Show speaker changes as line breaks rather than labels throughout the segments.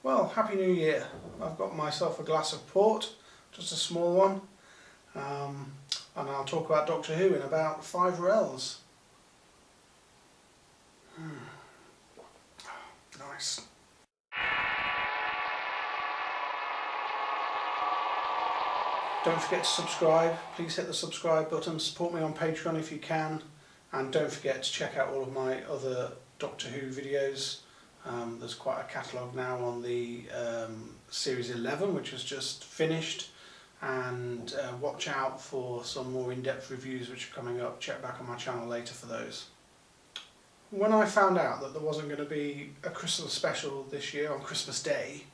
Well, Happy New Year. I've got myself a glass of port, just a small one, and I'll talk about Doctor Who in about 5 rels. Nice. Don't forget to subscribe. Please hit the subscribe button. Support me on Patreon if you can, and don't forget to check out all of my other Doctor Who videos. There's quite a catalogue now on the Series 11, which has just finished, and watch out for some more in-depth reviews which are coming up. Check back on my channel later for those. When I found out that there wasn't going to be a Christmas special this year on Christmas Day,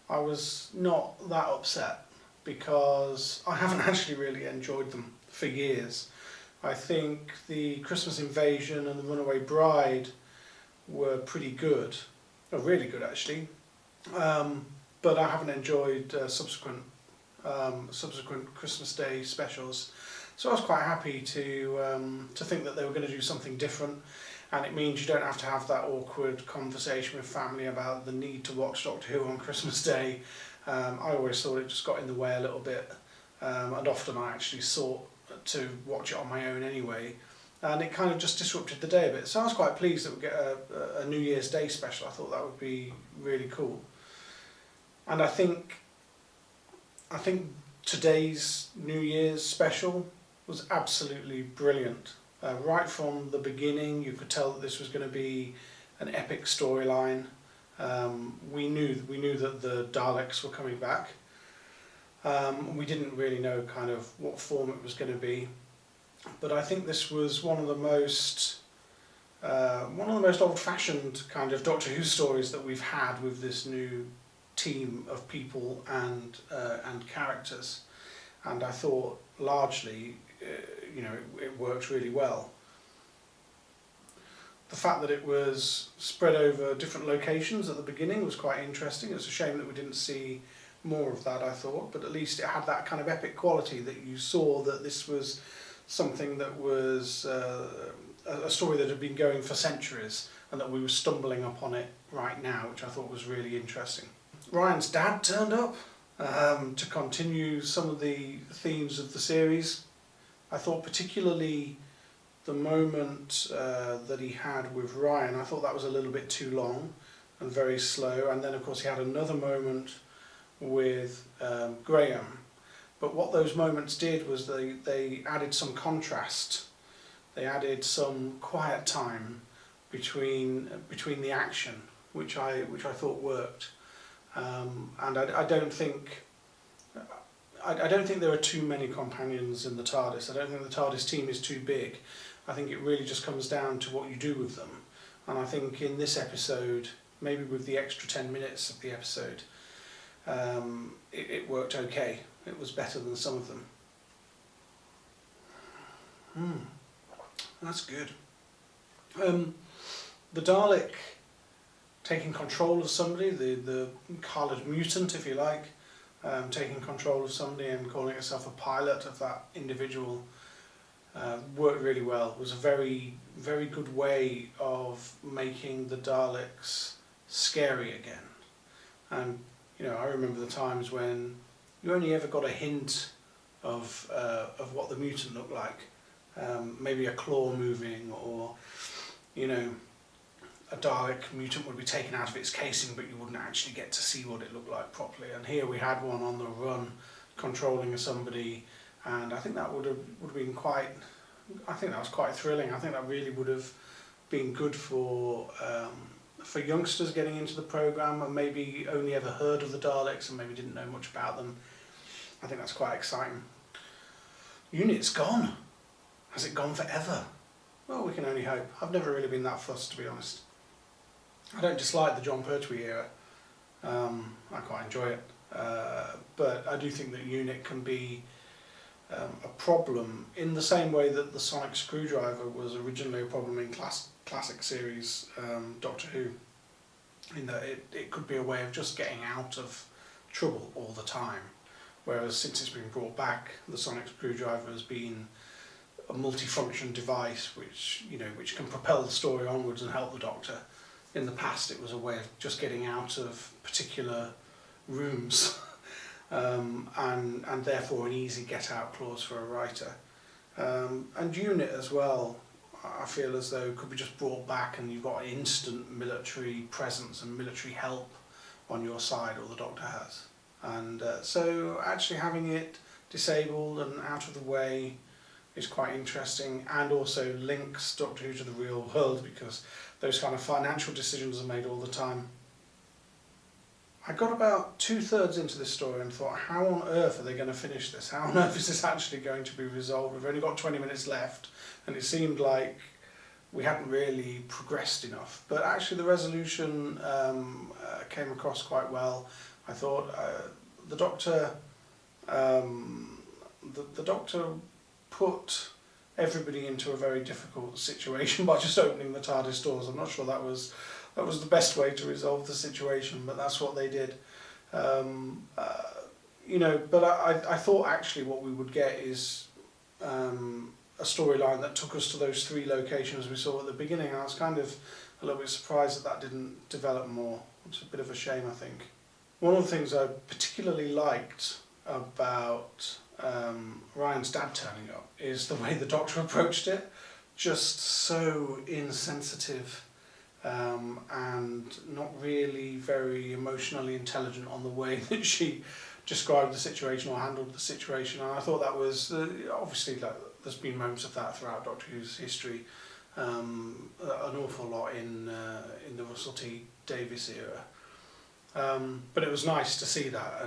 I was not that upset, because I haven't actually really enjoyed them for years. I think the Christmas Invasion and the Runaway Bride were pretty good, or really good actually, but I haven't enjoyed subsequent Christmas Day specials. So I was quite happy to think that they were going to do something different, and it means you don't have to have that awkward conversation with family about the need to watch Doctor Who on Christmas Day. I always thought it just got in the way a little bit, and often I actually sought to watch it on my own anyway, and it kind of just disrupted the day a bit. So I was quite pleased that we get a New Year's Day special. I thought that would be really cool, and I think today's New Year's special was absolutely brilliant. Right from the beginning, you could tell that this was going to be an epic storyline. We knew that the Daleks were coming back. We didn't really know kind of what form it was going to be, but I think this was one of the most old-fashioned kind of Doctor Who stories that we've had with this new team of people and characters, and I thought largely, it worked really well. The fact that it was spread over different locations at the beginning was quite interesting. It's a shame that we didn't see more of that, I thought, but at least it had that kind of epic quality that you saw that this was something that was a story that had been going for centuries, and that we were stumbling upon it right now, which I thought was really interesting. Ryan's dad turned up to continue some of the themes of the series. I thought particularly the moment that he had with Ryan, I thought that was a little bit too long and very slow, and then of course he had another moment with Graham. But what those moments did was they added some contrast. They added some quiet time between the action, which I thought worked. And I don't think there are too many companions in the TARDIS. I don't think the TARDIS team is too big. I think it really just comes down to what you do with them. And I think in this episode, maybe with the extra 10 minutes of the episode, it worked okay. It was better than some of them. That's good. The Dalek taking control of somebody, the coloured mutant, if you like, taking control of somebody and calling itself a pilot of that individual, worked really well. It was a very, very good way of making the Daleks scary again. And I remember the times when you only ever got a hint of what the mutant looked like. Maybe a claw moving, or a Dalek mutant would be taken out of its casing, but you wouldn't actually get to see what it looked like properly. And here we had one on the run, controlling somebody, and I think that would have been quite. I think that was quite thrilling. I think that really would have been good for youngsters getting into the programme and maybe only ever heard of the Daleks and maybe didn't know much about them. I think that's quite exciting. Unit's gone. Has it gone forever? Well, we can only hope. I've never really been that fussed, to be honest. I don't dislike the John Pertwee era. I quite enjoy it. But I do think that Unit can be a problem in the same way that the sonic screwdriver was originally a problem in classic series Doctor Who, in that it could be a way of just getting out of trouble all the time, whereas since it's been brought back, the sonic screwdriver has been a multifunction device which can propel the story onwards and help the Doctor. in the past it was a way of just getting out of particular rooms and therefore an easy get-out clause for a writer. And unit as well, I feel as though could be just brought back and you've got instant military presence and military help on your side, or the Doctor has. And so actually having it disabled and out of the way is quite interesting, and also links Doctor Who to the real world, because those kind of financial decisions are made all the time. I got about 2/3 into this story and thought, how on earth are they going to finish this? How on earth is this actually going to be resolved? We've only got 20 minutes left, and it seemed like we hadn't really progressed enough. But actually the resolution came across quite well. I thought the Doctor put everybody into a very difficult situation by just opening the TARDIS doors. I'm not sure that was the best way to resolve the situation, but that's what they did. You know, but I thought actually what we would get is a storyline that took us to those 3 locations we saw at the beginning. And I was kind of a little bit surprised that didn't develop more. It's a bit of a shame, I think. One of the things I particularly liked about Ryan's dad turning up is the way the Doctor approached it. Just so insensitive and not really very emotionally intelligent on the way that she described the situation or handled the situation. And I thought that was obviously, like, there's been moments of that throughout Doctor Who's history, an awful lot in the Russell T Davies era. But it was nice to see that,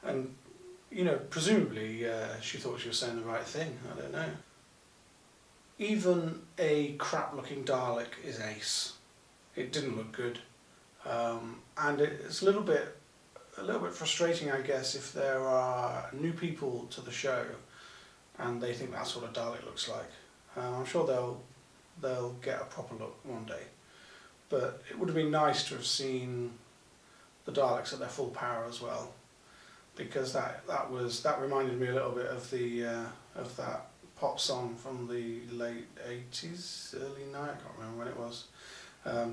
and you know, presumably she thought she was saying the right thing. I don't know. Even a crap-looking Dalek is ace. It didn't look good, and it's a little bit frustrating, I guess, if there are new people to the show and they think that's what a Dalek looks like. I'm sure they'll get a proper look one day, but it would have been nice to have seen the Daleks at their full power as well, because that reminded me a little bit of of that pop song from the late 80s, early 90s, I can't remember when it was,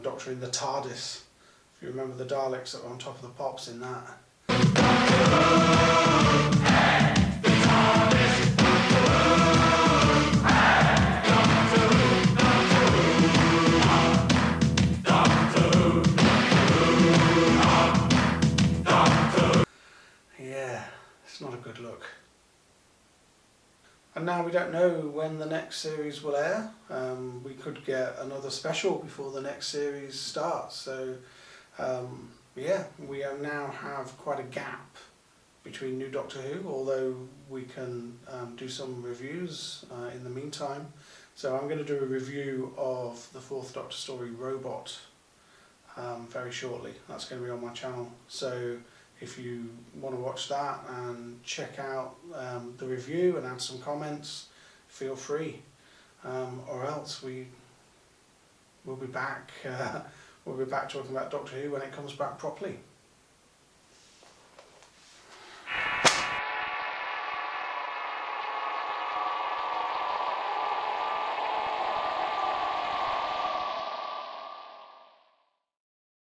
Doctor in the TARDIS. If you remember the Daleks that were on top of the pops in that. Yeah, it's not a good look. And now we don't know when the next series will air. We could get another special before the next series starts. So yeah, we now have quite a gap between New Doctor Who, although we can do some reviews in the meantime. So I'm going to do a review of the 4th Doctor story, Robot, very shortly. That's going to be on my channel. So if you want to watch that and check out the review and add some comments, feel free. Or else we'll be back. We'll be back talking about Doctor Who when it comes back properly.